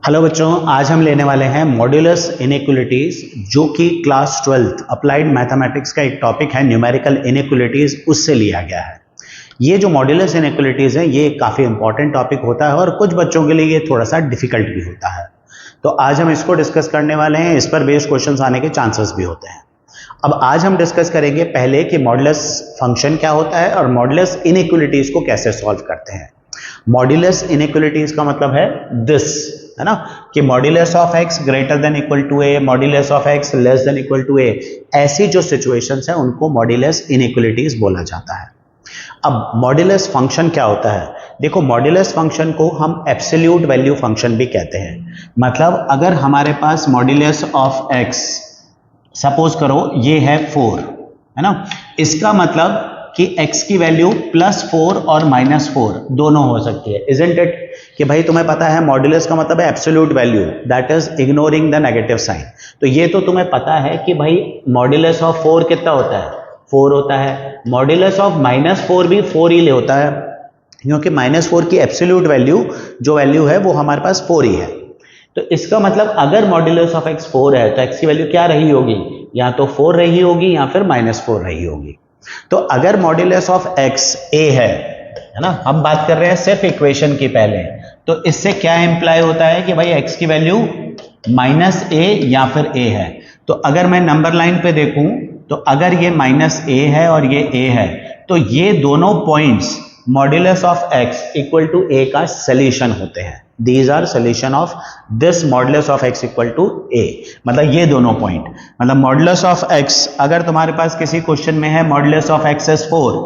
Hello बच्चों, आज हम लेने वाले हैं मॉड्यूलस इनइक्वालिटीज, जो कि क्लास 12th अप्लाइड मैथमेटिक्स का एक टॉपिक है। न्यूमेरिकल इनइक्वालिटीज उससे लिया गया है। ये जो मॉड्यूलस इनइक्वालिटीज है ये काफ़ी इंपॉर्टेंट टॉपिक होता है और कुछ बच्चों के लिए ये थोड़ा सा डिफिकल्ट भी होता है। तो आज हम इसको डिस्कस करने वाले हैं। इस पर बेस्ड क्वेश्चन आने के चांसेस भी होते हैं। अब आज हम डिस्कस करेंगे पहले कि मॉड्यूलस फंक्शन क्या होता है और मॉड्यूलस इनइक्वालिटीज को कैसे सॉल्व करते हैं। मॉड्यूलस इनइक्वालिटीज का मतलब है दिस, है ना, कि modulus of x greater than equal to a, modulus of x less than equal to a, ऐसी जो सिचुएशंस है उनको मॉड्यूलस इनइक्वालिटीज बोला जाता है। अब मॉड्यूलस फंक्शन क्या होता है? देखो, मॉड्यूलस फंक्शन को हम एब्सोल्यूट वैल्यू फंक्शन भी कहते हैं। मतलब अगर हमारे पास मॉड्यूलस ऑफ एक्स सपोज करो ये है 4, है ना, इसका मतलब कि x की वैल्यू +4 और -4 दोनों हो सकती है, इजंट इट? कि भाई तुम्हें पता है मॉड्यूलस का मतलब है absolute value, that is ignoring the negative sign. तो ये तो तुम्हें पता है कि भाई मॉड्यूलस ऑफ 4 कितना होता है? 4 होता है। मॉड्यूलस ऑफ -4 भी 4 ही होता है, क्योंकि -4 की एब्सोल्यूट वैल्यू जो वैल्यू है वो हमारे पास 4 ही है। तो इसका मतलब अगर मॉड्यूलस ऑफ x 4 है तो x की वैल्यू क्या रही होगी? या तो 4 रही होगी या फिर -4 रही होगी। तो अगर मॉड्यूलस ऑफ x a है ना, हम बात कर रहे हैं सिर्फ इक्वेशन की पहले, तो इससे क्या इंप्लाई होता है कि भाई x की वैल्यू -a या फिर a है। तो अगर मैं नंबर लाइन पे देखूं तो अगर ये -a है और ये a है तो ये दोनों points modulus of x equal to a का सॉल्यूशन होते हैं। These are solution of this modulus of x equal to a। मतलब ये दोनों पॉइंट, मतलब मॉड्यूलस ऑफ x, अगर तुम्हारे पास किसी क्वेश्चन में है मॉड्यूलस ऑफ x is 4,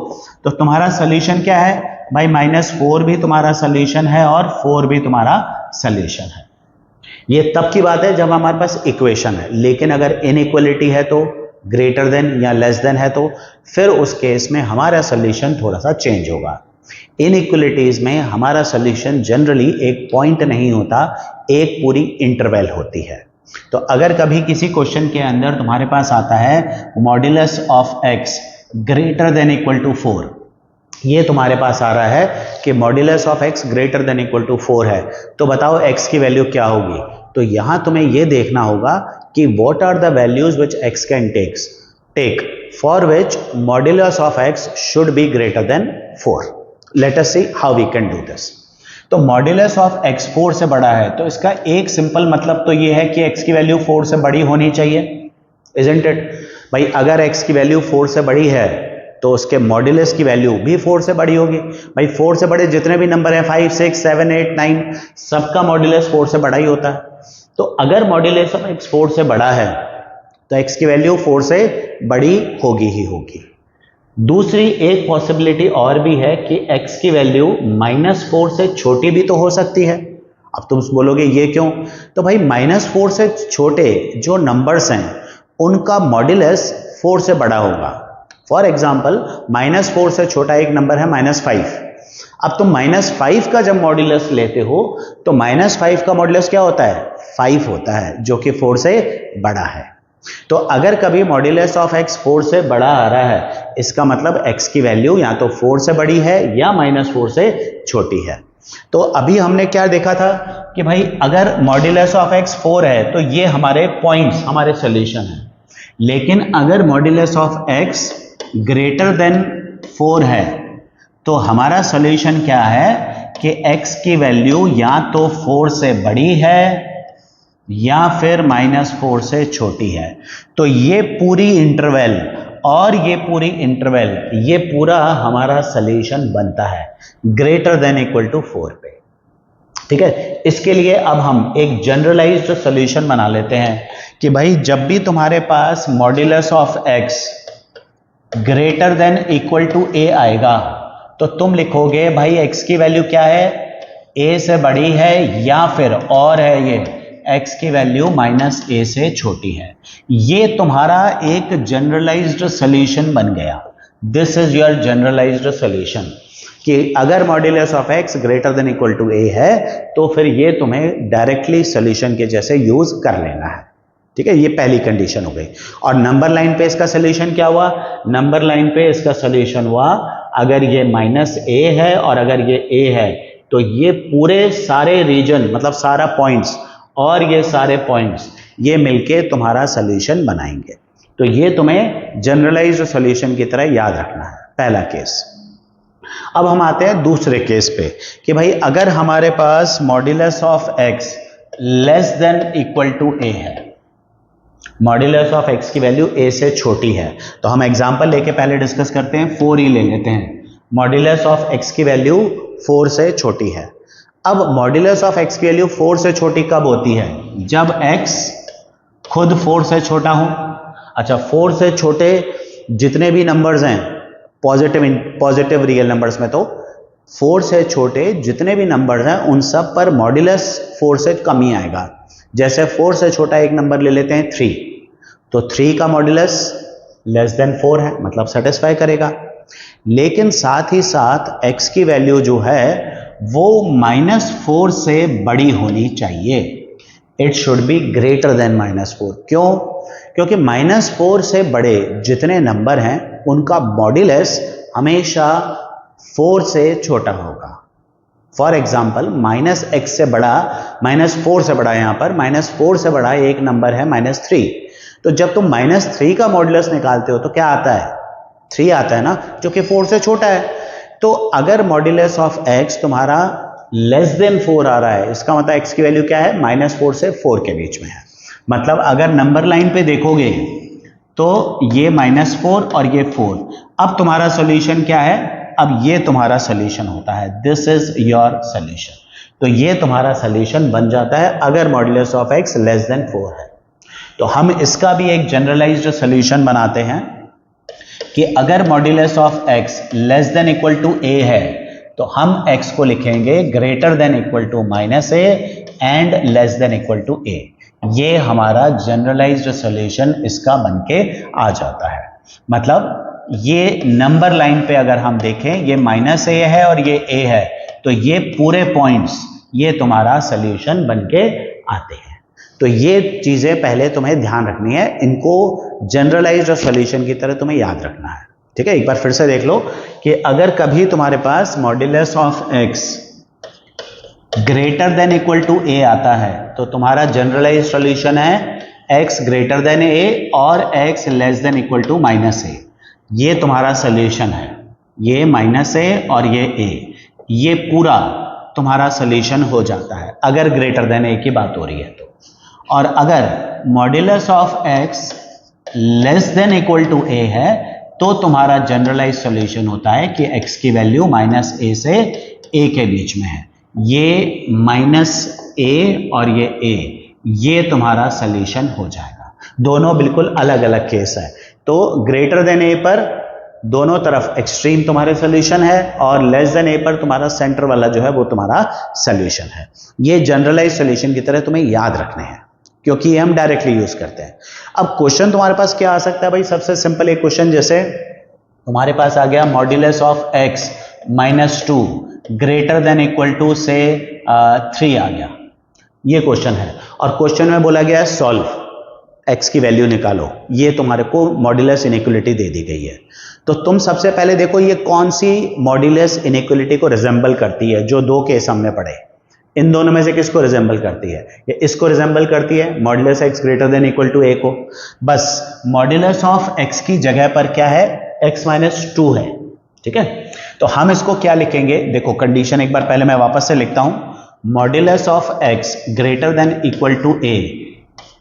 तो तुम्हारा सोल्यूशन क्या है भाई? -4 भी तुम्हारा सोल्यूशन है और 4 भी तुम्हारा सोल्यूशन है। ये तब की बात है जब हमारे पास इक्वेशन है, लेकिन अगर इनइक्वालिटी है तो ग्रेटर देन या लेस देन है तो फिर उस केस में हमारा सोल्यूशन थोड़ा सा चेंज होगा। इनइक्वालिटीज में हमारा सोल्यूशन जनरली एक पॉइंट नहीं होता, एक पूरी इंटरवल होती है। तो अगर कभी किसी क्वेश्चन के अंदर तुम्हारे पास आता है modulus of x greater than equal to 4, ये तुम्हारे पास आ रहा है कि modulus of x greater than equal to 4 है, तो बताओ x की वैल्यू क्या होगी? तो यहां तुम्हें यह देखना होगा कि what are the values which x can take for which modulus of x should be greater than 4। Let us see how we can do this। तो मॉड्यूलस ऑफ x 4 से बड़ा है तो इसका एक सिंपल मतलब तो ये है कि x की वैल्यू 4 से बड़ी होनी चाहिए, isn't it? भाई अगर x की वैल्यू 4 से बड़ी है तो उसके मॉड्यूलस की वैल्यू भी 4 से बड़ी होगी। भाई 4 से बड़े जितने भी नंबर हैं 5, 6, 7, 8, 9 सबका मॉड्यूलस 4 से बड़ा ही होता है। तो अगर मॉड्यूलस ऑफ x 4 से बड़ा है तो x की वैल्यू 4 से बड़ी होगी ही होगी। दूसरी एक पॉसिबिलिटी और भी है कि x की वैल्यू -4 से छोटी भी तो हो सकती है। अब तुम बोलोगे ये क्यों? तो भाई -4 से छोटे जो नंबर्स हैं उनका मॉड्यूलस 4 से बड़ा होगा। फॉर एग्जांपल -4 से छोटा एक नंबर है -5। अब तुम -5 का जब मॉड्यूलस लेते हो तो -5 का मॉड्यूलस क्या होता है? 5 होता है, जो कि 4 से बड़ा है। तो अगर कभी मॉड्यूलस ऑफ x 4 से बड़ा आ रहा है, इसका मतलब x की वैल्यू या तो 4 से बड़ी है या -4 से छोटी है। तो अभी हमने क्या देखा था कि भाई अगर मॉड्यूलस ऑफ x 4 है तो ये हमारे पॉइंट्स, हमारे सॉल्यूशन है। लेकिन अगर modulus of x greater than 4 है तो हमारा सॉल्यूशन क्या है कि x की वैल्यू या तो 4 से बड़ी है या फिर -4 से छोटी है। तो ये पूरी इंटरवल और ये पूरी इंटरवल, ये पूरा हमारा सॉल्यूशन बनता है ग्रेटर देन इक्वल टू 4 पे। ठीक है, इसके लिए अब हम एक जनरलाइज्ड सॉल्यूशन बना लेते हैं कि भाई जब भी तुम्हारे पास modulus of x greater than equal to a आएगा तो तुम लिखोगे भाई x की वैल्यू क्या है? a से बड़ी है या फिर और है ये x की वैल्यू -a से छोटी है। ये तुम्हारा एक जनरलाइज्ड सॉल्यूशन बन गया। This is your generalised solution कि अगर modulus of x greater than equal to a है तो फिर ये तुम्हें डायरेक्टली सॉल्यूशन के जैसे यूज कर लेना है। ठीक है, ये पहली कंडीशन हो गई। और नंबर लाइन पे इसका सॉल्यूशन क्या हुआ? नंबर लाइन पे इसका सॉल्यूशन हुआ अगर ये -a है और अगर ये a है तो ये पूरे सारे रीजन, मतलब सारा पॉइंट्स और ये सारे पॉइंट्स ये मिलके तुम्हारा सॉल्यूशन बनाएंगे। तो ये तुम्हें जनरलाइज्ड सॉल्यूशन की तरह याद रखना है, पहला केस। अब हम आते हैं दूसरे केस पे कि भाई अगर हमारे पास modulus of x less than equal to a है, मॉड्यूलस ऑफ एक्स की वैल्यू ए से छोटी है, तो हम एग्जांपल लेके पहले डिस्कस करते हैं, 4 ही ले लेते हैं। मॉड्यूलस ऑफ एक्स की वैल्यू 4 से छोटी है। अब मॉड्यूलस ऑफ एक्स की वैल्यू 4 से छोटी कब होती है? जब x खुद 4 से छोटा हो। अच्छा, 4 से छोटे जितने भी नंबर्स हैं पॉजिटिव रियल नंबर्स में, तो 4 से छोटे जितने भी नंबर्स हैं उन सब पर मॉड्यूलस 4 से कम ही आएगा। जैसे 4 से छोटा एक नंबर ले लेते हैं 3, तो 3 का मॉड्यूलस लेस देन 4 है, मतलब सेटिस्फाई करेगा। लेकिन साथ ही साथ x की वैल्यू जो है वो -4 से बड़ी होनी चाहिए। It should be greater than -4। क्यों? क्योंकि -4 से बड़े जितने नंबर हैं उनका मॉड्यूलस हमेशा 4 से छोटा होगा। फॉर एग्जाम्पल -x से बड़ा, -4 से बड़ा, यहां पर -4 से बड़ा एक नंबर है -3, तो जब तुम -3 का मॉड्यूलस निकालते हो तो क्या आता है? 3 आता है ना, जो कि 4 से छोटा है। तो अगर मॉड्यूलस ऑफ x तुम्हारा लेस देन 4 आ रहा है, इसका मतलब x की वैल्यू क्या है? -4 से 4 के बीच में है। मतलब अगर नंबर लाइन पे देखोगे तो ये -4 और ये 4। अब तुम्हारा सॉल्यूशन क्या है? अब ये तुम्हारा सॉल्यूशन होता है, दिस इज योर सॉल्यूशन। तो ये तुम्हारा सॉल्यूशन बन जाता है अगर modulus of x less then 4 है। तो हम इसका भी एक जनरलाइज्ड सॉल्यूशन बनाते हैं कि अगर modulus of x less than equal to a है तो हम x को लिखेंगे greater than equal to -a and less than equal to a। ये हमारा जनरलाइज्ड सॉल्यूशन इसका बनके आ जाता है। मतलब ये नंबर लाइन पे अगर हम देखें, ये -a है और ये a है, तो ये पूरे पॉइंट्स ये तुम्हारा सॉल्यूशन बनके आते हैं। तो ये चीजें पहले तुम्हें ध्यान रखनी है, इनको जनरलाइज्ड सॉल्यूशन की तरह तुम्हें याद रखना है। ठीक है, एक बार फिर से देख लो कि अगर कभी तुम्हारे पास modulus of x greater than equal to a आता है तो तुम्हारा जनरलाइज्ड सॉल्यूशन है x ग्रेटर देन a और x less than equal to -a। ये तुम्हारा सॉल्यूशन है, ये -a और ये a, ये पूरा तुम्हारा सॉल्यूशन हो जाता है अगर ग्रेटर देन a की बात हो रही है तो। और अगर modulus of x less than equal to a है तो तुम्हारा जनरलाइज सॉल्यूशन होता है कि x की वैल्यू -a से a के बीच में है। ये -a और ये a, ये तुम्हारा सॉल्यूशन हो जाएगा। दोनों बिल्कुल अलग अलग केस है। तो ग्रेटर देन a पर दोनों तरफ एक्सट्रीम तुम्हारे सॉल्यूशन है और लेस देन a पर तुम्हारा सेंटर वाला जो है वो तुम्हारा सॉल्यूशन है। ये जनरलाइज सॉल्यूशन की तरह तुम्हें याद रखने हैं क्योंकि ये हम डायरेक्टली यूज करते हैं। अब क्वेश्चन तुम्हारे पास क्या आ सकता है भाई? सबसे सिंपल एक क्वेश्चन, जैसे तुम्हारे पास आ गया modulus of x -2 greater than equal to से 3 आ गया, ये क्वेश्चन है। और क्वेश्चन में बोला गया है सॉल्व, x की वैल्यू निकालो। ये तुम्हारे को मॉड्यूलस इनइक्वालिटी दे दी गई है। तो तुम सबसे पहले देखो ये कौन सी मॉड्यूलस इनइक्वालिटी को रिजेंबल करती है। जो दो केस हमने पढ़े, इन दोनों में से किसको रिजेंबल करती है? ये इसको रिजेंबल करती है, modulus x greater than equal to a को। बस मॉड्यूलस ऑफ x की जगह पर क्या है? x -2 है। ठीक है, तो हम इसको क्या लिखेंगे? देखो कंडीशन एक बार पहले मैं वापस से लिखता हूं, modulus of x greater than equal to a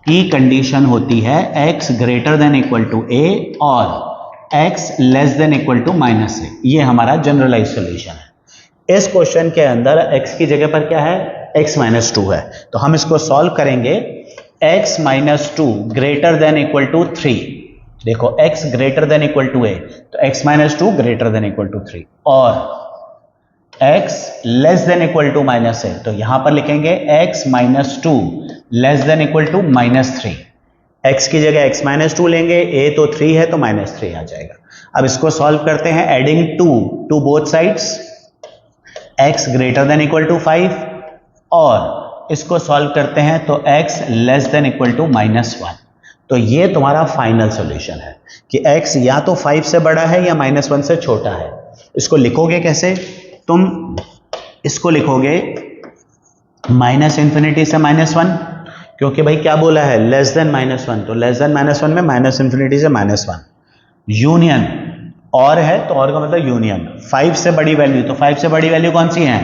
की कंडीशन होती है x greater than equal to a और x less than equal to -a। ये हमारा जनरलाइज सॉल्यूशन है। इस क्वेश्चन के अंदर x की जगह पर क्या है? x -2 है। तो हम इसको सॉल्व करेंगे, x -2 greater than equal to 3। देखो x greater than equal to a, तो x -2 greater than equal to 3 और x less than equal to -a, तो यहां पर लिखेंगे x -2 less than equal to -3। x की जगह x -2 लेंगे, a तो 3 है तो -3 आ जाएगा। अब इसको सॉल्व करते हैं, adding 2 to both sides, x greater than equal to 5 और इसको सॉल्व करते हैं तो x less than equal to -1। तो ये तुम्हारा फाइनल सॉल्यूशन है कि x या तो 5 से बड़ा है या -1 से छोटा है। इसको लिखोगे कैसे? तुम इसको लिखोगे -∞ से -1 क्योंकि भाई क्या बोला है, लेस देन -1, तो लेस देन -1 में माइनस इंफिनिटी से -1, यूनियन और है तो और का मतलब यूनियन, 5 से बड़ी वैल्यू, तो 5 से बड़ी वैल्यू कौन सी है,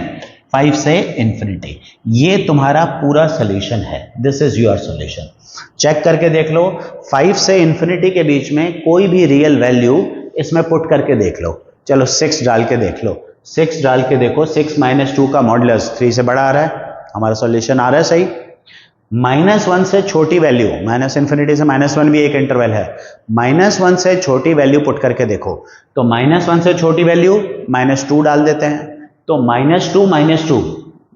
5 से इंफिनिटी। ये तुम्हारा पूरा सोल्यूशन है, this is your solution. Check करके देख लो, 5 से इंफिनिटी के बीच में कोई भी रियल वैल्यू इसमें पुट करके देख लो। चलो 6 डाल के देख लो, 6 डाल के देखो, 6 - 2 का मॉडुलस 3 से बड़ा आ रहा है, हमारा सॉल्यूशन आ रहा है सही। -1 से छोटी वैल्यू, माइनस इंफिनिटी से -1 भी एक इंटरवल है, -1 से छोटी वैल्यू पुट करके देखो, तो -1 से छोटी वैल्यू -2 डाल देते हैं, तो -2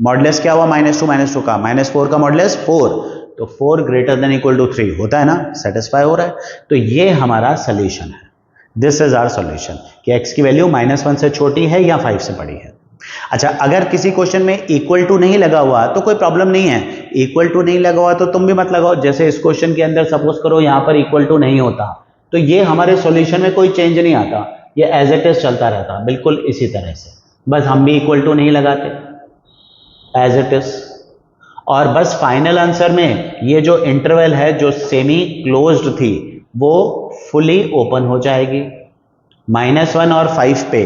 मॉडुलस क्या हुआ, -2 का, -4 का मॉडुलस 4, तो 4 ग्रेटर देन इक्वल टू 3 होता है ना, सेटिस्फाई हो रहा है। तो ये हमारा सोल्यूशन है, दिस इज आवर सोल्यूशन कि x की वैल्यू -1 से छोटी है या 5 से बड़ी है। अच्छा, अगर किसी क्वेश्चन में इक्वल टू नहीं लगा हुआ तो कोई प्रॉब्लम नहीं है, इक्वल टू नहीं लगा हुआ तो तुम भी मत लगाओ। जैसे इस क्वेश्चन के अंदर सपोज करो यहां पर इक्वल टू नहीं होता, तो ये हमारे सॉल्यूशन में कोई चेंज नहीं आता, ये एज इट इज चलता रहता, बिल्कुल इसी तरह से, बस हम भी इक्वल टू नहीं लगाते, एज इट इज। और बस फाइनल आंसर में ये जो इंटरवल है जो सेमी क्लोज्ड थी वो फुली ओपन हो जाएगी। -1 और 5 पे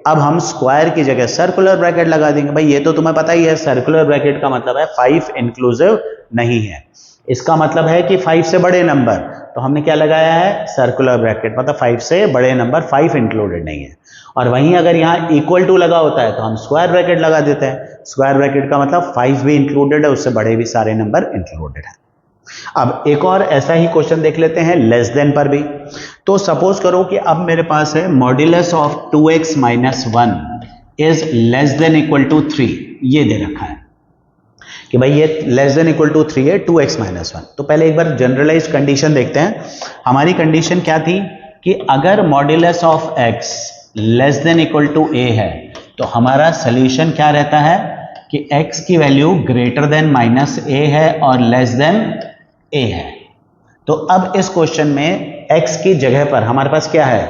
अब हम स्क्वायर की जगह सर्कुलर ब्रैकेट लगा देंगे। भाई ये तो तुम्हें पता ही है, सर्कुलर ब्रैकेट का मतलब है 5 इंक्लूसिव नहीं है, इसका मतलब है कि 5 से बड़े नंबर, तो हमने क्या लगाया है, सर्कुलर ब्रैकेट, मतलब 5 से बड़े नंबर 5 इंक्लूडेड नहीं है। और वहीं अगर यहाँ इक्वल टू लगा होता है तो हम स्क्वायर ब्रैकेट लगा देते हैं, स्क्वायर ब्रैकेट का मतलब 5 भी इंक्लूडेड है, उससे बड़े भी सारे नंबर इंक्लूडेड है। अब एक और ऐसा ही क्वेश्चन देख लेते हैं लेस देन पर भी। तो सपोज करो कि अब मेरे पास है modulus of 2x - 1 is less than equal to 3, ये दे रखा है कि भाई ये लेस देन इक्वल टू 3 है, 2x - 1। तो पहले एक बार जनरलाइज कंडीशन देखते हैं। हमारी कंडीशन क्या थी कि अगर modulus of x less than equal to a है तो हमारा सोल्यूशन क्या रहता है कि x की वैल्यू ग्रेटर देन -a है और लेस देन a है। तो अब इस क्वेश्चन में x की जगह पर हमारे पास क्या है,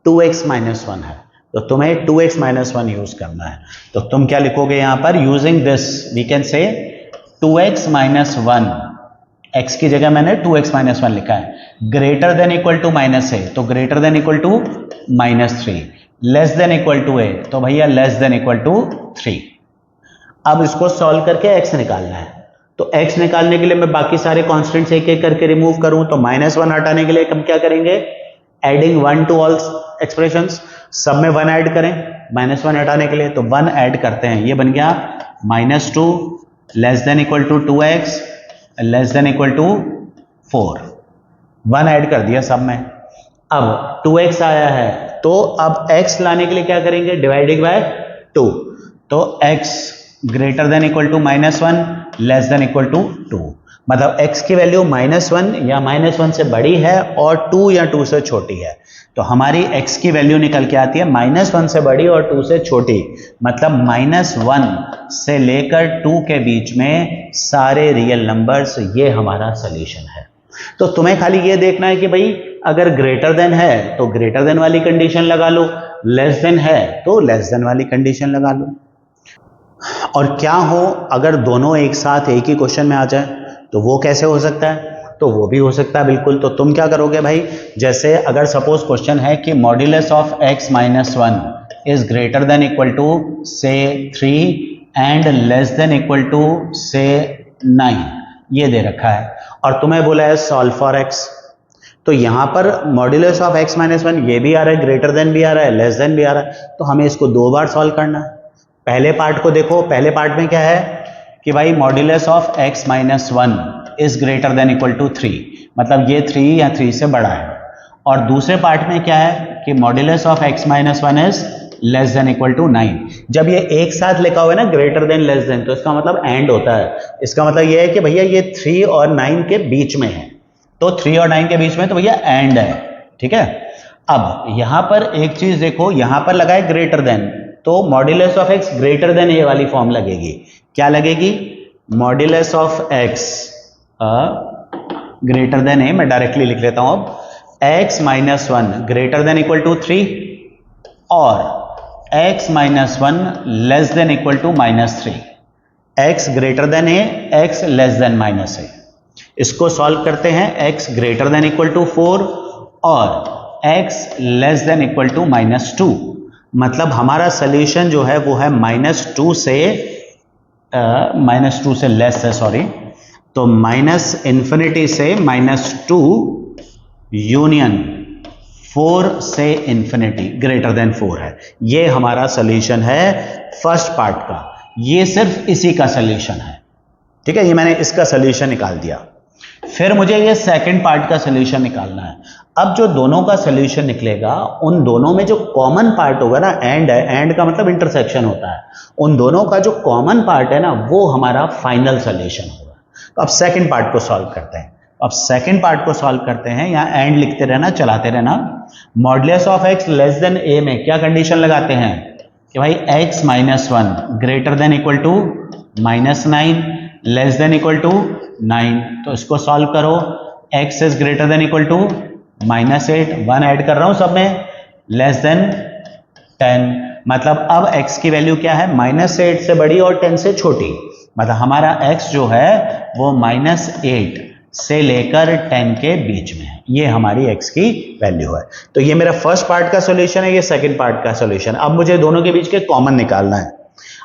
2x - 1 है, तो तुम्हें 2x - 1 यूज करना है। तो तुम क्या लिखोगे यहां पर, using this we can say 2x - 1, x की जगह मैंने 2x - 1 लिखा है, greater than equal to -a, तो greater than equal to -3, less than equal to a, तो भैया लेस देन इक्वल टू 3। अब इसको सॉल्व करके x निकालना है, तो x निकालने के लिए मैं बाकी सारे कांस्टेंट्स एक एक करके रिमूव करूं, तो -1 हटाने के लिए हम क्या करेंगे, एडिंग 1 टू ऑल एक्सप्रेशंस, सब में 1 ऐड करें, -1 हटाने के लिए तो 1 ऐड करते हैं, ये बन गया -2 less than equal to 2x less than equal to 4, 1 add कर दिया सब में। अब 2x आया है तो अब x लाने के लिए क्या करेंगे, डिवाइडिंग बाय 2, तो x greater than equal to -1 less than equal to 2, मतलब x की वैल्यू -1 या -1 से बड़ी है और 2 या 2 से छोटी है, तो हमारी x की वैल्यू निकल के आती है -1 से बड़ी और 2 से छोटी, मतलब -1 से लेकर 2 के बीच में सारे रियल नंबर्स, ये हमारा सोल्यूशन है। तो तुम्हें खाली ये देखना है कि भाई अगर ग्रेटर देन है तो ग्रेटर देन वाली कंडीशन लगा लो, लेस देन है तो लेस देन वाली कंडीशन लगा लो। और क्या हो अगर दोनों एक साथ एक ही क्वेश्चन में आ जाए, तो वो कैसे हो सकता है, तो वो भी हो सकता है बिल्कुल। तो तुम क्या करोगे भाई, जैसे अगर सपोज क्वेश्चन है कि modulus of x - 1 is greater than equal to से 3 and less than equal to से 9, ये दे रखा है और तुम्हें बोला है सॉल्व फॉर x, तो यहां पर मॉड्यूलस ऑफ x - 1 ये भी आ रहा है, ग्रेटर देन भी आ रहा है, लेस देन भी आ रहा है, तो हमें इसको 2 बार सॉल्व करना है। पहले पार्ट को देखो, पहले पार्ट में क्या है कि भाई modulus of x - 1 is greater than equal to 3, मतलब ये 3 या 3 से बड़ा है, और दूसरे पार्ट में क्या है कि modulus of x - 1 is less than equal to 9। जब ये एक साथ लिखा हुआ है ना ग्रेटर देन लेस देन, तो इसका मतलब एंड होता है, इसका मतलब ये है कि भैया ये 3 और 9 के बीच में है, तो 3 और 9 के बीच में तो भैया एंड है, ठीक है। अब यहां पर एक चीज देखो, यहां पर लगा है ग्रेटर देन, तो modulus of x greater than a वाली फॉर्म लगेगी, क्या लगेगी, modulus of x greater than a, मैं डायरेक्टली लिख लेता हूं अब, x - 1 greater than equal to 3 और x - 1 less than equal to -3, x greater than a, x less than -a, इसको सॉल्व करते हैं x greater than equal to 4 और x less than equal to -2। मतलब हमारा सोल्यूशन जो है वो है -2 से लेस है, सॉरी, तो -∞ से -2 यूनियन 4 से इंफिनिटी ग्रेटर देन 4 है। ये हमारा सोल्यूशन है फर्स्ट पार्ट का। ये सिर्फ इसी का सोल्यूशन है, ठीक है। ये मैंने इसका सोल्यूशन निकाल दिया। फिर मुझे ये सेकंड पार्ट का सोल्यूशन निकालना है। अब जो दोनों का सोल्यूशन निकलेगा, उन दोनों में जो कॉमन पार्ट होगा ना, एंड है, एंड का मतलब इंटरसेक्शन होता है, उन दोनों का जो कॉमन पार्ट है ना, वो हमारा फाइनल सोल्यूशन होगा। तो अब सेकंड पार्ट को सॉल्व करते हैं। अब सेकंड पार्ट को सॉल्व करते हैं, यहां एंड लिखते रहना, चलाते रहना। Modulus of x less than a में क्या कंडीशन लगाते हैं कि भाई x -1 greater than equal to -9 less than equal to 9। तो इसको सॉल्व करो। x is greater than equal to -8, 1 add कर रहा हूं सब में, लेस देन 10। मतलब अब x की वैल्यू क्या है, -8 से बड़ी और 10 से छोटी। मतलब हमारा x जो है वो -8 से लेकर 10 के बीच में है। ये हमारी x की वैल्यू है। तो ये मेरा फर्स्ट पार्ट का सॉल्यूशन है, ये सेकंड पार्ट का सॉल्यूशन। अब मुझे दोनों के बीच के कॉमन निकालना है।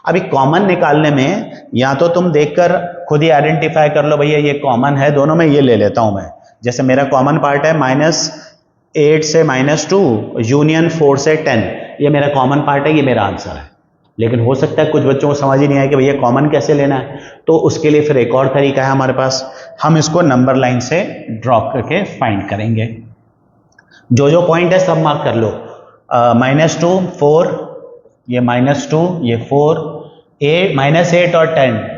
अभी कॉमन निकालने में या तो तुम देखकर खुद ही आइडेंटिफाई कर लो, भैया ये कॉमन है दोनों में, ये ले लेता हूं मैं। जैसे मेरा कॉमन पार्ट है -8 से -2 यूनियन 4 से 10, ये मेरा कॉमन पार्ट है, ये मेरा आंसर है। लेकिन हो सकता है कुछ बच्चों को समझ ही नहीं आए कि भैया कॉमन कैसे लेना है। तो उसके लिए फिर एक और तरीका है हमारे पास, हम इसको नंबर लाइन से ड्रॉ करके फाइंड करेंगे। जो जो पॉइंट है सब मार्क कर लो। -2 4, ये -2, ये 4, -8 और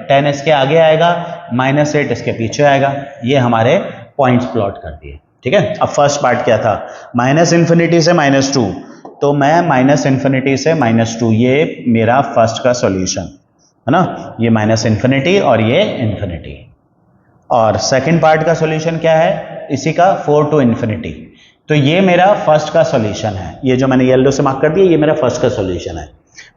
10 इसके आगे आएगा, -8 इसके पीछे आएगा। ये हमारे पॉइंट्स प्लॉट कर दिए, ठीक है। अब फर्स्ट पार्ट क्या था, -∞ से -2, तो मैं -∞ से -2, ये मेरा फर्स्ट का सॉल्यूशन है ना, ये -∞ और ये ∞। और सेकंड पार्ट का सॉल्यूशन क्या है, इसी का 4 to ∞। तो ये मेरा फर्स्ट का सॉल्यूशन है। ये जो मैंने येलो से मार्क कर दिया, ये मेरा फर्स्ट का सॉल्यूशन है।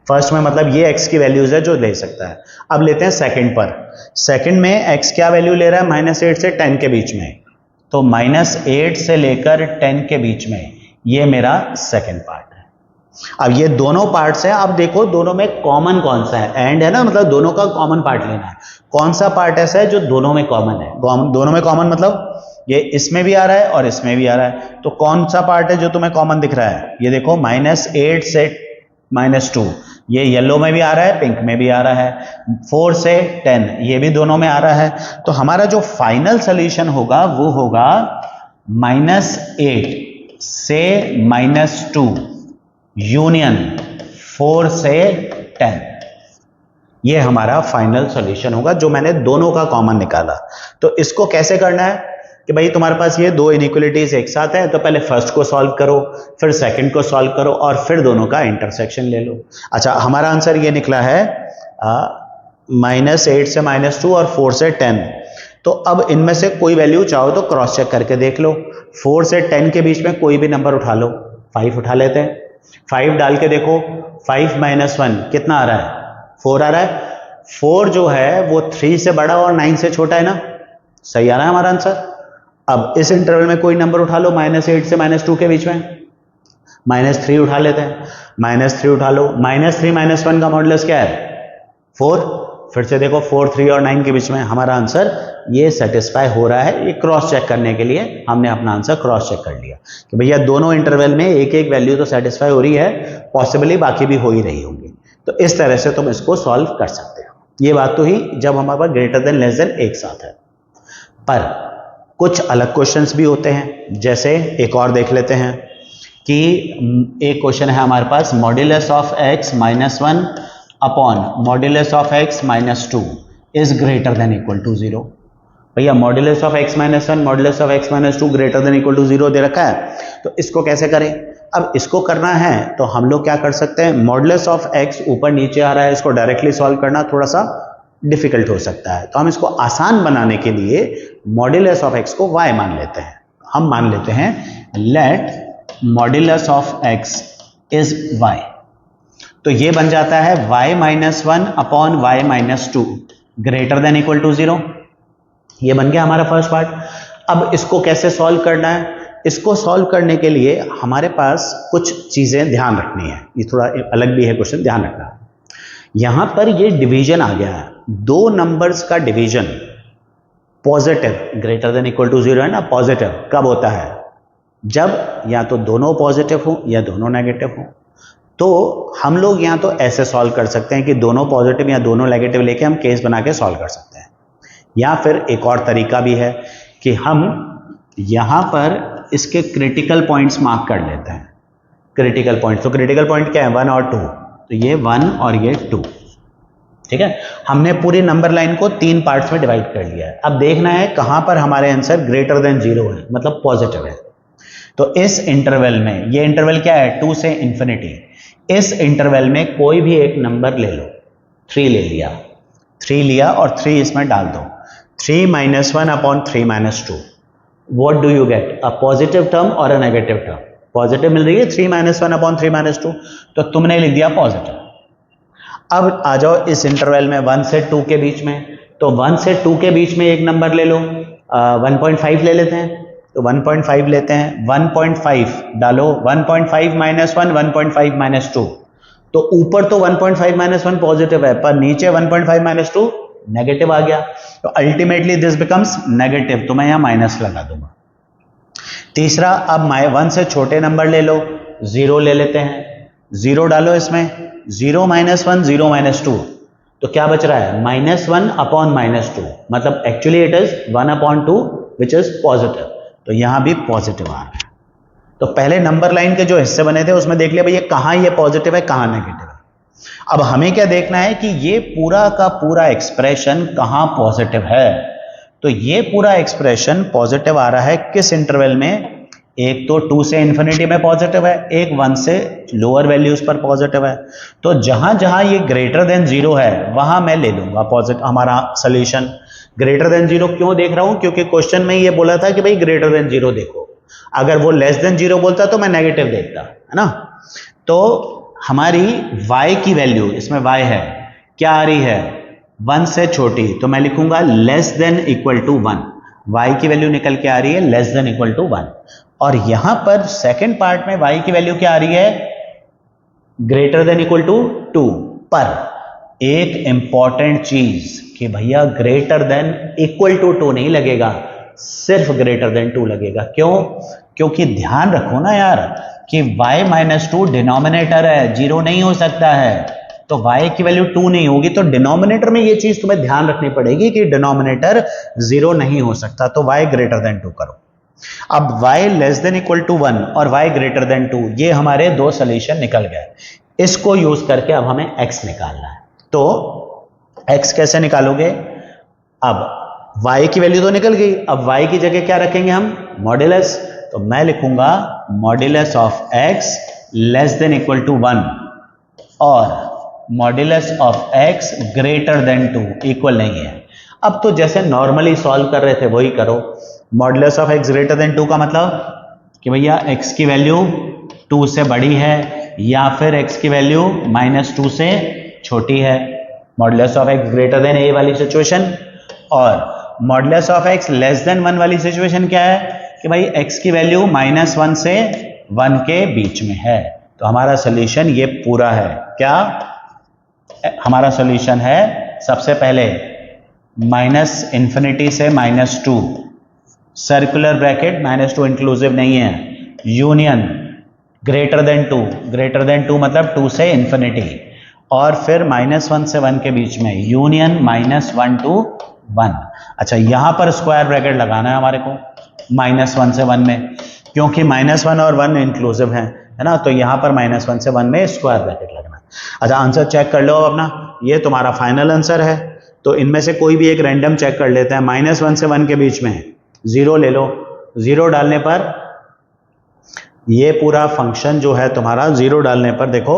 फर्स्ट में मतलब ये x की वैल्यूज है जो ले सकता है। अब लेते हैं सेकंड पर। सेकंड में x क्या वैल्यू ले रहा है, -8 से 10 के बीच में। तो -8 से लेकर 10 के बीच में, ये मेरा सेकंड पार्ट है। अब ये दोनों पार्ट्स हैं। अब देखो दोनों में कॉमन कौन सा है, एंड है ना, मतलब दोनों का कॉमन पार्ट लेना है। कौन सा पार्ट ऐसा है जो दोनों में कॉमन है, दोनों में कॉमन मतलब ये इसमें भी आ रहा है और इसमें भी आ रहा है। तो कौन सा पार्ट है जो तुम्हें कॉमन दिख रहा है, ये देखो -8 से -2, ये येलो में भी आ रहा है, पिंक में भी आ रहा है। 4 से 10, ये भी दोनों में आ रहा है। तो हमारा जो फाइनल सोल्यूशन होगा वो होगा -8 से -2 यूनियन 4 से 10। ये हमारा फाइनल सॉल्यूशन होगा जो मैंने दोनों का कॉमन निकाला। तो इसको कैसे करना है कि भाई तुम्हारे पास ये दो इनइक्वालिटीज एक साथ हैं, तो पहले फर्स्ट को सॉल्व करो, फिर सेकंड को सॉल्व करो और फिर दोनों का इंटरसेक्शन ले लो। अच्छा, हमारा आंसर ये निकला है -8 से -2 और 4 से 10। तो अब इनमें से कोई वैल्यू चाहो तो क्रॉस चेक करके देख लो। 4 से 10 के बीच में कोई भी नंबर उठा लो। 5 उठा लेते हैं, 5 डाल के देखो, 5 - 1 कितना आ रहा है, 4 आ रहा है। 4 जो है वो 3 से बड़ा और 9 से छोटा है ना, सही आ रहा है हमारा आंसर। अब इस इंटरवल में कोई नंबर उठा लो, -8 से -2 के बीच में, -3 उठा लेते हैं। -3 उठा लो, -3 - 1 का मॉडुलस क्या है, 4। फिर से देखो 4, 3 और 9 के बीच में, हमारा आंसर ये सेटिस्फाई हो रहा है। ये क्रॉस चेक करने के लिए हमने अपना आंसर क्रॉस चेक कर लिया कि भैया दोनों इंटरवल में एक एक वैल्यू तो सेटिस्फाई हो रही है, पॉसिबली बाकी भी हो ही रही होंगी। तो इस तरह से तुम इसको सॉल्व कर सकते हो। ये बात तो ही जब हमारे पास ग्रेटर देन लेस देन एक साथ है। पर कुछ अलग क्वेश्चंस भी होते हैं, जैसे एक और देख लेते हैं कि एक क्वेश्चन है हमारे पास, modulus of x -1 upon modulus of x -2 is greater than equal to 0। भैया modulus of x -1 modulus of x -2 greater than equal to 0 दे रखा है, तो इसको कैसे करें। अब इसको करना है तो हम लोग क्या कर सकते हैं, मॉड्यूलस ऑफ x ऊपर नीचे आ रहा है, इसको डायरेक्टली सॉल्व करना थोड़ा सा डिफिकल्ट हो सकता है। तो हम इसको आसान बनाने के लिए मॉड्यूलस ऑफ x को y मान लेते हैं। हम मान लेते हैं let modulus of x is y। तो ये बन जाता है y -1 upon y -2 greater than equal to 0। ये बन गया हमारा फर्स्ट पार्ट। अब इसको कैसे सॉल्व करना है? इसको सॉल्व करने के लिए हमारे पास कुछ चीजें ध्यान रखनी है, ये थोड़ा अलग भी है क्वेश्चन, ध्यान रखना। यहां पर ये डिवीजन आ गया है, दो नंबर्स का division positive greater than equal to 0 है ना, पॉजिटिव कब होता है? जब या तो दोनों पॉजिटिव हो या दोनों नेगेटिव हो। तो हम लोग यहां तो ऐसे सॉल्व कर सकते हैं कि दोनों पॉजिटिव या दोनों नेगेटिव लेके हम केस बना के सॉल्व कर सकते हैं, या फिर एक और तरीका भी है कि हम यहां पर इसके क्रिटिकल पॉइंट्स मार्क कर लेते हैं। क्रिटिकल पॉइंट, तो क्रिटिकल पॉइंट क्या है? 1 और 2, तो ये 1 और ये 2, ठीक है। हमने पूरी नंबर लाइन को 3 पार्ट्स में डिवाइड कर लिया है। अब देखना है कहां पर हमारे आंसर ग्रेटर देन 0 है, मतलब पॉजिटिव है। तो इस इंटरवल में, ये इंटरवल क्या है? 2 से इंफिनिटी। इस इंटरवल में कोई भी एक नंबर ले लो, 3 ले लिया, 3 लिया और 3 इसमें डाल दो। 3 - 1 upon 3 - 2, what do you get? A positive term or a negative term? Positive मिल रही है 3 - 1 अपॉन 3 - 2, तो तुमने लिख दिया पॉजिटिव। अब आ जाओ इस इंटरवल में 1 से 2 के बीच में, तो 1 से 2 के बीच में एक नंबर ले लो, 1.5 ले लेते हैं, तो 1.5 लेते हैं, 1.5 डालो, 1.5 - 1 1.5 - 2, तो ऊपर तो 1.5 - 1 पॉजिटिव है, पर नीचे 1.5 - 2 नेगेटिव आ गया, तो अल्टीमेटली दिस बिकम्स नेगेटिव, तो मैं यहां माइनस लगा दूंगा। तीसरा, अब 1 से छोटे नंबर ले लो, 0 ले लेते हैं, 0 डालो इसमें, 0 - 1 0 - 2, तो क्या बच रहा है? -1 अपॉन -2, मतलब actually it is 1 upon 2 which is positive, तो यहां भी पॉजिटिव आ रहा है। तो पहले नंबर लाइन के जो हिस्से बने थे उसमें देख लिया भैया कहां ये पॉजिटिव है कहां नेगेटिव है। अब हमें क्या देखना है कि ये पूरा का पूरा एक्सप्रेशन कहां पॉजिटिव है। तो ये पूरा एक्सप्रेशन पॉजिटिव आ रहा है किस इंटरवल में? एक तो 2 से इंफिनिटी में पॉजिटिव है, एक 1 से लोअर वैल्यूज पर पॉजिटिव है। तो जहां जहां ये ग्रेटर देन 0 है वहां मैं ले लूंगा पॉजिटिव हमारा सोल्यूशन। ग्रेटर देन 0 क्यों देख रहा हूं? क्योंकि क्वेश्चन में ये बोला था कि भाई ग्रेटर देन 0 देखो, अगर वो लेस देन 0 बोलता तो मैं नेगेटिव देखता, है ना। तो हमारी y की वैल्यू, इसमें y है, क्या आ रही है? 1 से छोटी, तो मैं लिखूंगा less than equal to 1। y की वैल्यू निकल के आ रही है लेस देन इक्वल टू 1। और यहां पर सेकंड पार्ट में y की वैल्यू क्या आ रही है? Greater than equal to 2। पर एक इंपॉर्टेंट चीज कि भैया ग्रेटर देन इक्वल टू 2 नहीं लगेगा, सिर्फ ग्रेटर देन 2 लगेगा। क्यों? क्योंकि ध्यान रखो ना यार कि y - 2 डिनोमिनेटर है, 0 नहीं हो सकता है, तो y की वैल्यू 2 नहीं होगी, तो डिनोमिनेटर में ये चीज तुम्हें ध्यान रखनी पड़ेगी कि डिनोमिनेटर 0 नहीं हो सकता, तो y ग्रेटर देन 2 करो। अब y less than equal to 1 और y ग्रेटर देन 2, ये हमारे दो सोल्यूशन निकल गए। इसको यूज करके अब हमें x निकालना है। तो x कैसे निकालोगे? अब y की वैल्यू तो निकल गई, अब y की जगह क्या रखेंगे हम? मॉड्यूलस। तो मैं लिखूंगा modulus of x less than equal to 1 और modulus of x greater than 2 equal नहीं है। अब तो जैसे नॉर्मली सॉल्व कर रहे थे वही करो। Modulus of x greater than 2 का मतलब कि भैया x की वैल्यू 2 से बड़ी है या फिर x की वैल्यू -2 से छोटी है। Modulus of x greater than a वाली सिचुएशन, और modulus of x less then 1 वाली सिचुएशन क्या है कि भाई x की वैल्यू -1 से 1 के बीच में है। तो हमारा सॉल्यूशन ये पूरा है। क्या हमारा सॉल्यूशन है? सबसे पहले -∞ से -2, सर्कुलर ब्रैकेट, -2 इंक्लूसिव नहीं है, यूनियन ग्रेटर देन 2 मतलब 2 से इंफिनिटी, और फिर -1 से 1 के बीच में यूनियन -1 to 1। अच्छा, यहां पर स्क्वायर ब्रैकेट लगाना है हमारे को -1 से 1 में, क्योंकि -1 और 1 इंक्लूसिव है ना, तो यहां पर -1 से 1 में स्क्वायर ब्रैकेट लगना। अच्छा, आंसर चेक कर लो अपना, ये तुम्हारा फाइनल आंसर है। तो इनमें से कोई भी एक रैंडम चेक कर लेते हैं। -1 से 1 के बीच में 0 ले लो, 0 डालने पर ये पूरा फंक्शन जो है तुम्हारा 0 डालने पर, देखो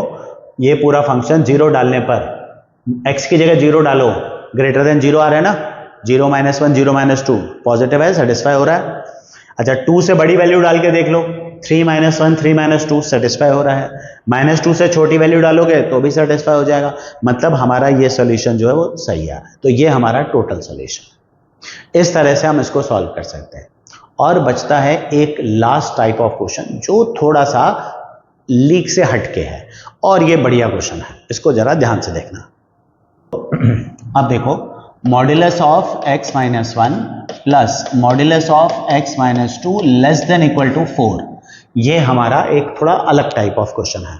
ये पूरा फंक्शन 0 डालने पर x की जगह 0 डालो, ग्रेटर देन 0 आ रहा है ना, 0 - 1 0 - 2 पॉजिटिव है, सेटिस्फाई हो रहा है। अच्छा, 2 से बड़ी वैल्यू डाल के देख लो, 3 - 1 3 - 2 सेटिस्फाई हो रहा है। -2 से छोटी वैल्यू डालोगे तो भी सेटिस्फाई हो जाएगा। मतलब हमारा ये सोल्यूशन जो है वो सही आ रहा है। तो ये हमारा टोटल सोल्यूशन। इस तरह से हम इसको सॉल्व कर सकते हैं। और बचता है एक लास्ट टाइप ऑफ क्वेश्चन जो थोड़ा सा लीक से हटके है, और ये बढ़िया क्वेश्चन है, इसको जरा ध्यान से देखना। अब देखो, modulus of x minus 1 plus modulus of x minus 2 less than equal to 4, ये हमारा एक थोड़ा अलग टाइप ऑफ क्वेश्चन है।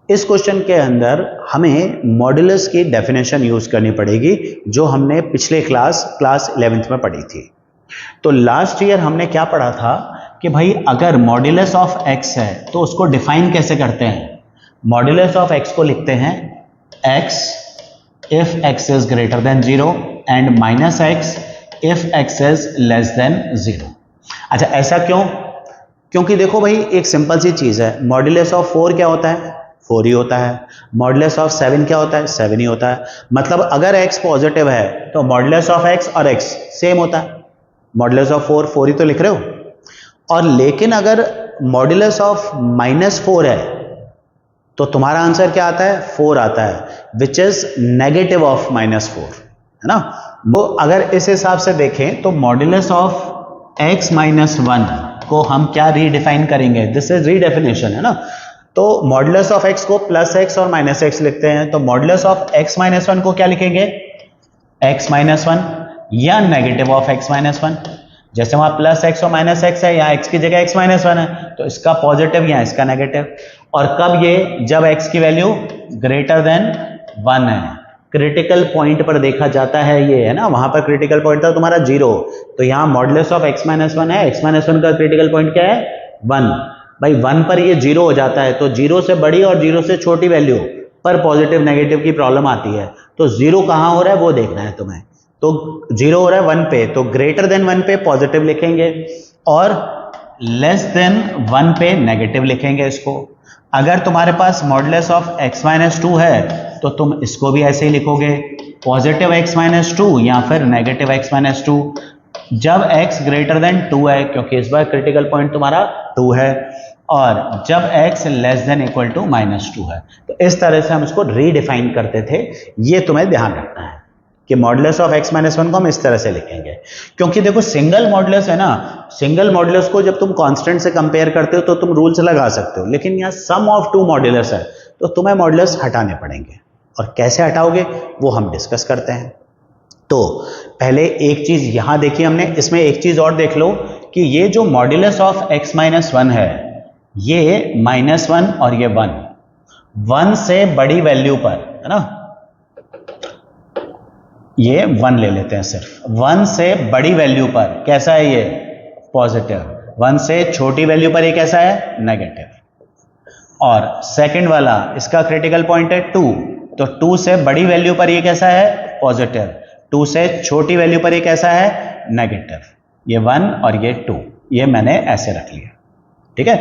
इस क्वेश्चन के अंदर हमें मॉड्यूलस की डेफिनेशन यूज करनी पड़ेगी जो हमने पिछले क्लास 11th में पढ़ी थी। तो लास्ट ईयर हमने क्या पढ़ा था कि भाई अगर मॉड्यूलस ऑफ x है तो उसको डिफाइन कैसे करते हैं। मॉड्यूलस ऑफ x को लिखते हैं x if x is greater than 0 and minus x if x is less than 0। अच्छा, ऐसा क्यों? क्योंकि देखो भाई, एक सिंपल सी चीज है, मॉड्यूलस ऑफ 4 क्या होता है? 4 ही होता है। मॉड्यूलस ऑफ 7 क्या होता है? 7 ही होता है। मतलब अगर x पॉजिटिव है तो मॉड्यूलस ऑफ x और x सेम होता है। मॉड्यूलस ऑफ 4 ही तो लिख रहे हो। और लेकिन अगर मॉड्यूलस ऑफ -4 है तो तुम्हारा आंसर क्या आता है? 4 आता है, विच इज नेगेटिव ऑफ -4, है ना। वो अगर इस हिसाब से देखें तो मॉड्यूलस ऑफ x माइनस 1 को हम क्या रीडिफाइन करेंगे? दिस इज रीडेफिनेशन, है ना। तो मॉड्यूलस ऑफ x को प्लस x और माइनस x लिखते हैं, तो मॉड्यूलस ऑफ x माइनस 1 को क्या लिखेंगे? x माइनस 1 या नेगेटिव ऑफ x माइनस 1। जैसे वहां प्लस x और माइनस x है, यहाँ x की जगह x माइनस 1 है, तो इसका पॉजिटिव या इसका नेगेटिव। और कब ये? जब x की वैल्यू ग्रेटर देन 1 है। क्रिटिकल पॉइंट पर देखा जाता है ये, है ना। वहां पर क्रिटिकल पॉइंट था तुम्हारा 0, तो यहाँ मॉड्यूलस ऑफ x माइनस 1 है, x माइनस 1 का क्रिटिकल पॉइंट क्या है? 1। भाई 1 पर ये 0 हो जाता है, तो 0 से बड़ी और 0 से छोटी वैल्यू पर पॉजिटिव नेगेटिव की प्रॉब्लम आती है। तो 0 कहाँ हो रहा है वो देखना है तुम्हें। तो 0 हो रहा है 1 पे, तो ग्रेटर देन 1 पे पॉजिटिव लिखेंगे और लेस देन 1 पे नेगेटिव लिखेंगे इसको। अगर तुम्हारे पास मॉड्यूलस ऑफ x माइनस 2 है तो तुम इसको भी ऐसे ही लिखोगे, पॉजिटिव x माइनस 2 या फिर नेगेटिव x माइनस 2, जब x ग्रेटर देन 2 है, क्योंकि इस बार क्रिटिकल पॉइंट तुम्हारा 2 है, और जब x less than equal to -2 है। तो इस तरह से हम इसको रीडिफाइन करते थे, ये तुम्हें ध्यान रखना है कि मॉड्यूलस ऑफ x माइनस 1 को हम इस तरह से लिखेंगे। क्योंकि देखो सिंगल मॉड्यूलस है ना, सिंगल मॉड्यूलस को जब तुम कांस्टेंट से कंपेयर करते हो तो तुम रूल्स लगा सकते हो, लेकिन यहाँ सम ऑफ 2 मॉड्यूलस है तो तुम्हें मॉड्यूलस हटाने पड़ेंगे। और कैसे हटाओगे वो हम डिस्कस करते हैं। तो पहले एक चीज यहां देखी हमने, इसमें एक चीज और देख लो कि ये जो मॉड्यूलस ऑफ x माइनस 1 है, ये -1 और ये 1 से बड़ी वैल्यू पर, है ना, ये 1 ले लेते हैं सिर्फ। 1 से बड़ी वैल्यू पर कैसा है ये? पॉजिटिव। 1 से छोटी वैल्यू पर ये कैसा है? नेगेटिव। और सेकंड वाला, इसका क्रिटिकल पॉइंट है 2, तो 2 से बड़ी वैल्यू पर ये कैसा है? पॉजिटिव। 2 से छोटी वैल्यू पर ये कैसा है? नेगेटिव। ये 1 और ये 2, ये मैंने ऐसे रख लिया, ठीक है।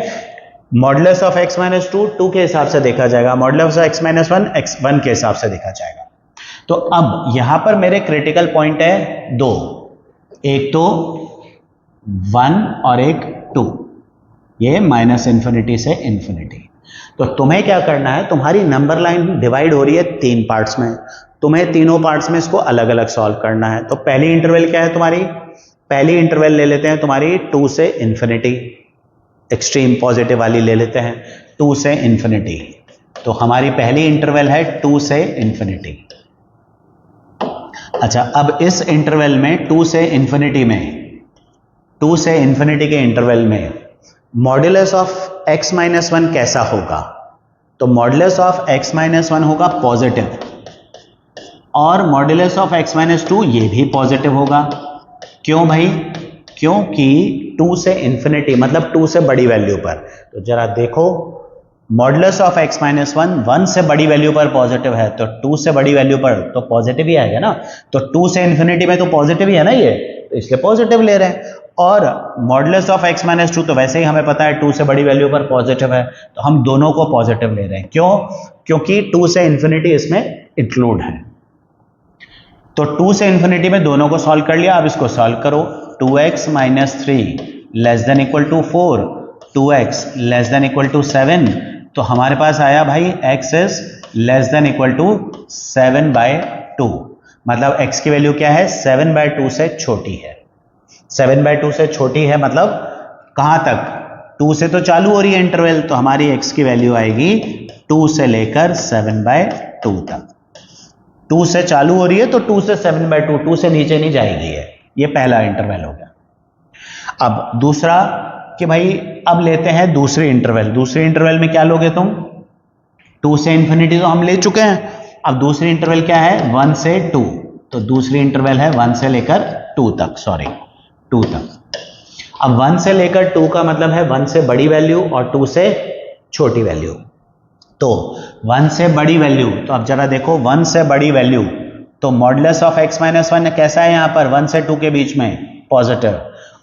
मॉड्यूलस ऑफ x माइनस 2 के हिसाब से देखा जाएगा, modulus of x minus 1 x1 के हिसाब से देखा जाएगा। तो अब यहां पर मेरे क्रिटिकल पॉइंट है 2, एक तो 1 और एक 2, ये -∞ से ∞। तो तुम्हें क्या करना है, तुम्हारी नंबर लाइन डिवाइड हो रही है 3 पार्ट्स में, तुम्हें तीनों पार्ट्स में इसको अलग अलग सॉल्व करना है। तो पहली इंटरवल क्या है तुम्हारी? पहली इंटरवल ले लेते हैं तुम्हारी 2 से ∞, एक्सट्रीम पॉजिटिव वाली ले लेते हैं 2 से ∞। तो हमारी पहली इंटरवल है 2 से ∞। अच्छा, अब इस इंटरवल में 2 से ∞ में, 2 से ∞ के इंटरवल में मॉड्यूलस ऑफ x माइनस 1 कैसा होगा? तो मॉड्यूलस ऑफ x माइनस 1 होगा पॉजिटिव, और मॉड्यूलस ऑफ x माइनस 2 ये भी पॉजिटिव होगा। क्यों भाई? क्योंकि 2 से ∞, मतलब 2 से बड़ी वैल्यू पर। तो जरा देखो, मॉड्यूलस ऑफ x माइनस 1 से बड़ी वैल्यू पर पॉजिटिव है, तो 2 से बड़ी वैल्यू पर तो पॉजिटिव ही आएगा ना। तो 2 से ∞ में तो पॉजिटिव ही है ना ये, तो इसलिए पॉजिटिव ले रहे हैं। और मॉड्यूलस ऑफ x माइनस 2 तो वैसे ही हमें पता है 2 से बड़ी वैल्यू पर पॉजिटिव है, तो हम दोनों को पॉजिटिव ले रहे हैं। क्यों? क्योंकि 2 से ∞ इसमें इंक्लूड है। तो 2 से ∞ में दोनों को सॉल्व कर लिया। अब इसको सॉल्व करो, 2x minus 3 less than equal to 4, 2x less than equal to 7, तो हमारे पास आया भाई x is less than equal to 7/2। मतलब x की वैल्यू क्या है, 7/2 से छोटी है। 7/2 से छोटी है मतलब कहां तक, 2 से तो चालू हो रही है इंटरवल, तो हमारी x की वैल्यू आएगी 2 से लेकर 7/2 तक। 2 से चालू हो रही है तो 2 से 7/2, 2 से नीचे नहीं जाएगी है। ये पहला इंटरवल हो गया। अब दूसरा कि भाई अब लेते हैं दूसरे इंटरवल। दूसरे इंटरवल में क्या लोगे तुम, 2 से इंफिनिटी तो हम ले चुके हैं। अब दूसरी इंटरवल क्या है, 1 से 2, तो दूसरी इंटरवल है 1 से लेकर 2 तक, सॉरी 2 तक। अब 1 से लेकर 2 का मतलब है 1 से बड़ी वैल्यू और 2 से छोटी वैल्यू। तो 1 से बड़ी वैल्यू, तो अब जरा देखो 1 से बड़ी वैल्यू, तो मॉडुलस ऑफ x माइनस 1 कैसा है यहां पर, 1 से 2 के बीच में पॉजिटिव,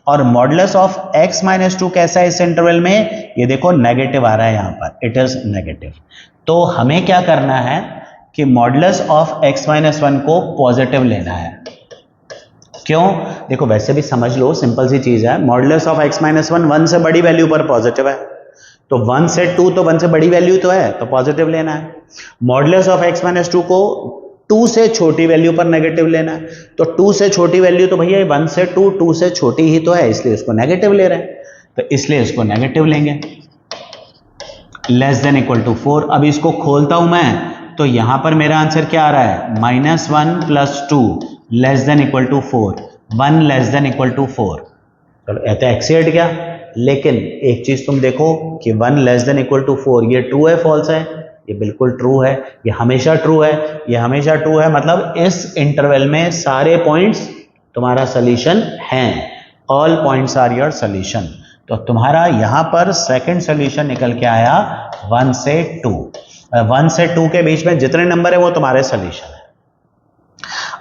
और मॉडुलस ऑफ x माइनस 2 कैसा है इस इंटरवल में, ये देखो नेगेटिव आ रहा है यहां पर, इट इज नेगेटिव। तो हमें क्या करना है कि मॉडुलस ऑफ x माइनस 1 को पॉजिटिव लेना है। क्यों, देखो वैसे भी समझ लो, सिंपल सी चीज है, मॉडुलस ऑफ x माइनस 1 1 से बड़ी वैल्यू पर पॉजिटिव है, तो 1 से 2 तो 1 से बड़ी वैल्यू तो है, तो पॉजिटिव लेना है। मॉडुलस ऑफ x माइनस 2 को 2 से छोटी वैल्यू पर नेगेटिव लेना है, तो 2 से छोटी वैल्यू तो भैया 1 से 2 से छोटी ही तो है, इसलिए उसको नेगेटिव ले रहे हैं, तो इसलिए इसको नेगेटिव लेंगे। Less than equal to 4। अब इसको खोलता हूं मैं, तो यहां पर मेरा आंसर क्या आ रहा है, -1 + 2 less than equal to 4, 1 less than equal to 4। चलो ये तो एक्सीड गया, लेकिन एक चीज तुम देखो कि 1 लेस देन इक्वल टू 4, ये ट्रू है फॉल्स है, ये बिल्कुल ट्रू है, ये हमेशा ट्रू है, ये हमेशा ट्रू है, मतलब इस इंटरवल में सारे पॉइंट्स तुम्हारा सॉल्यूशन हैं, all points are your solution. तो तुम्हारा यहां पर सेकंड सॉल्यूशन निकल के आया 1 से 2। 1 से 2 के बीच में जितने नंबर है वो तुम्हारे सॉल्यूशन है।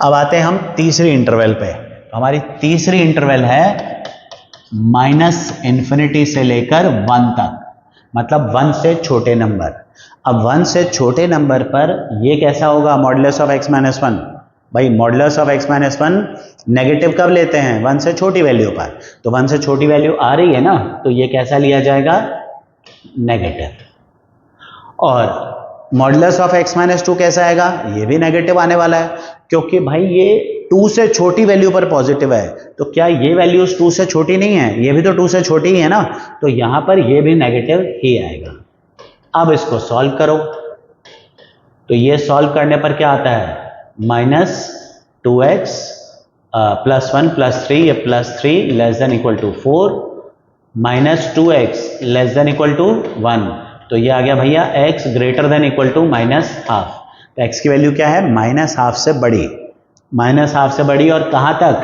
अब आते हैं हम तीसरी इंटरवल पे, तो हमारी तीसरी इंटरवल है -∞ से लेकर 1 तक, मतलब 1 से छोटे नंबर। अब 1 से छोटे नंबर पर ये कैसा होगा, मॉडुलस ऑफ x माइनस 1, भाई modulus of x minus 1 negative कब लेते हैं, 1 से छोटी वैल्यू पर, तो 1 से छोटी वैल्यू आ रही है ना, तो ये कैसा लिया जाएगा, नेगेटिव। और मॉडुलस ऑफ x माइनस 2 कैसा आएगा, ये भी नेगेटिव आने वाला है, क्योंकि भाई ये 2 से छोटी वैल्यू पर पॉजिटिव है, तो क्या ये वैल्यूज 2 से छोटी नहीं है, ये भी तो 2 से छोटी ही है ना, तो यहां पर ये भी नेगेटिव ही आएगा। अब इसको सॉल्व करो, तो ये सॉल्व करने पर क्या आता है, -2x + 1 + 3, ये +3 less than equal to 4, -2x less than equal to 1, तो ये आ गया भैया x greater than equal to -½ तो x की वैल्यू क्या है, -½ से बड़ी, -½ से बड़ी, और कहां तक,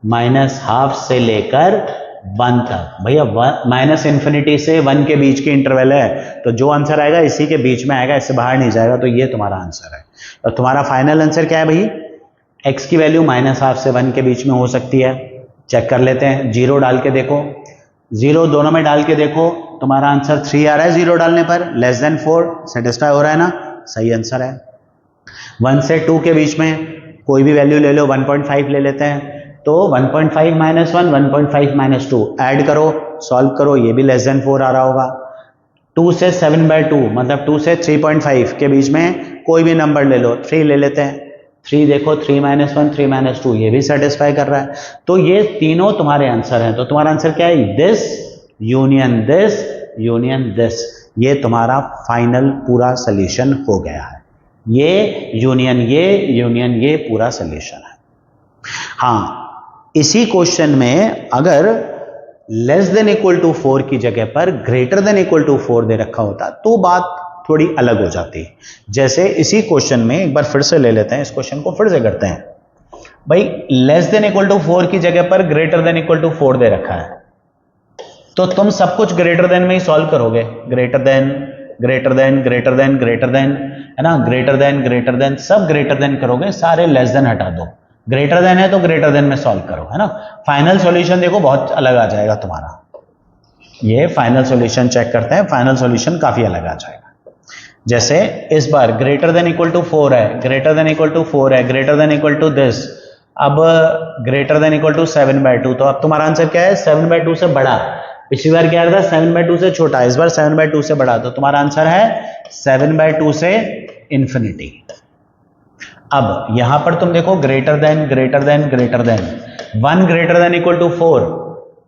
-½ से लेकर 1 तक। भैया -∞ से 1 के बीच की इंटरवल है, तो जो आंसर आएगा इसी के बीच में आएगा, इससे बाहर नहीं जाएगा, तो ये तुम्हारा आंसर है। तो तुम्हारा फाइनल आंसर क्या है भाई, x की वैल्यू -½ से 1 के बीच में हो सकती है। चेक कर लेते हैं, 0 डाल के देखो, 0 दोनों में डाल के देखो, तुम्हारा आंसर 3 आ रहा है 0 डालने पर, लेस देन 4 सेटिस्फाई हो रहा है ना, सही आंसर है। 1 से 2 के बीच में कोई भी वैल्यू ले लो, 1.5 ले लेते हैं, तो 1.5 - 1 1.5 - 2 ऐड करो, सॉल्व करो, ये भी लेस देन 4 आ रहा होगा। 2 से 7/2 मतलब 2 से 3.5 के बीच में कोई भी नंबर ले लो, 3 ले लेते हैं, 3 देखो, 3 - 1 3 - 2 ये भी सेटिस्फाई कर रहा है, तो ये तीनों तुम्हारे आंसर हैं। तो तुम्हारा आंसर क्या है, this union this union this, ये तुम्हारा फाइनल पूरा सोल्यूशन हो गया है। ये यूनियन ये पूरा सोल्यूशन है। हाँ, इसी क्वेश्चन में अगर लेस देन इक्वल टू 4 की जगह पर ग्रेटर देन इक्वल टू 4 दे रखा होता तो बात थोड़ी अलग हो जाती। जैसे इसी क्वेश्चन में एक बार फिर से ले लेते हैं, इस क्वेश्चन को फिर से करते हैं। भाई लेस देन इक्वल टू 4 की जगह पर ग्रेटर देन इक्वल टू 4 दे रखा है, तो तुम सब कुछ ग्रेटर देन में ही सॉल्व करोगे, greater than greater than greater than greater then, है ना, ग्रेटर देन सब ग्रेटर देन करोगे, सारे लेस देन हटा दो, ग्रेटर देन है तो ग्रेटर देन में सॉल्व करो, है ना। फाइनल सॉल्यूशन देखो बहुत अलग आ जाएगा तुम्हारा। ये फाइनल सॉल्यूशन चेक करते हैं, फाइनल सॉल्यूशन काफी अलग आ जाएगा। जैसे इस बार ग्रेटर देन इक्वल टू 4 है, ग्रेटर देन इक्वल टू 4 है, greater than equal to this, अब ग्रेटर देन इक्वल टू 7/2, तो अब तुम्हारा आंसर क्या है, 7/2 से बड़ा। पिछली बार क्या था, 7/2 से छोटा, इस बार 7/2 से बड़ा, तो तुम्हारा आंसर है 7/2 से इन्फिनिटी। अब यहां पर तुम देखो greater than greater than greater than 1 greater than equal to 4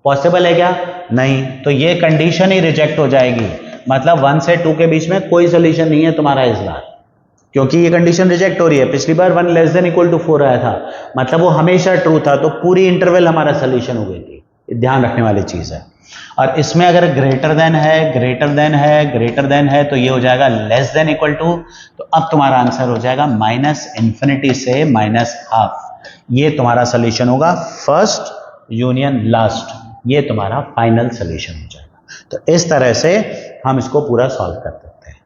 possible है क्या? नहीं, तो ये कंडीशन ही रिजेक्ट हो जाएगी। मतलब 1 से 2 के बीच में कोई सोल्यूशन नहीं है तुम्हारा इस बार, क्योंकि ये कंडीशन रिजेक्ट हो रही है। पिछली बार 1 लेस देन इक्वल टू 4 आया था, मतलब वो हमेशा ट्रू था, तो पूरी इंटरवल हमारा सोल्यूशन हो गई थी। ध्यान रखने वाली चीज है। और इसमें अगर ग्रेटर देन है, ग्रेटर देन है, ग्रेटर देन है, तो ये हो जाएगा लेस देन इक्वल टू। तो अब तुम्हारा आंसर हो जाएगा माइनस इन्फिनिटी से माइनस हाफ। ये तुम्हारा सोल्यूशन होगा फर्स्ट यूनियन लास्ट, ये तुम्हारा फाइनल सोल्यूशन हो जाएगा। तो इस तरह से हम इसको पूरा सॉल्व कर सकते हैं।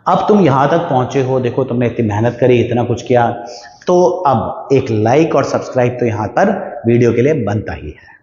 अब तुम यहां तक पहुंचे हो, देखो तुमने इतनी मेहनत करी, इतना कुछ किया, तो अब एक लाइक और सब्सक्राइब तो यहां पर वीडियो के लिए बनता ही है।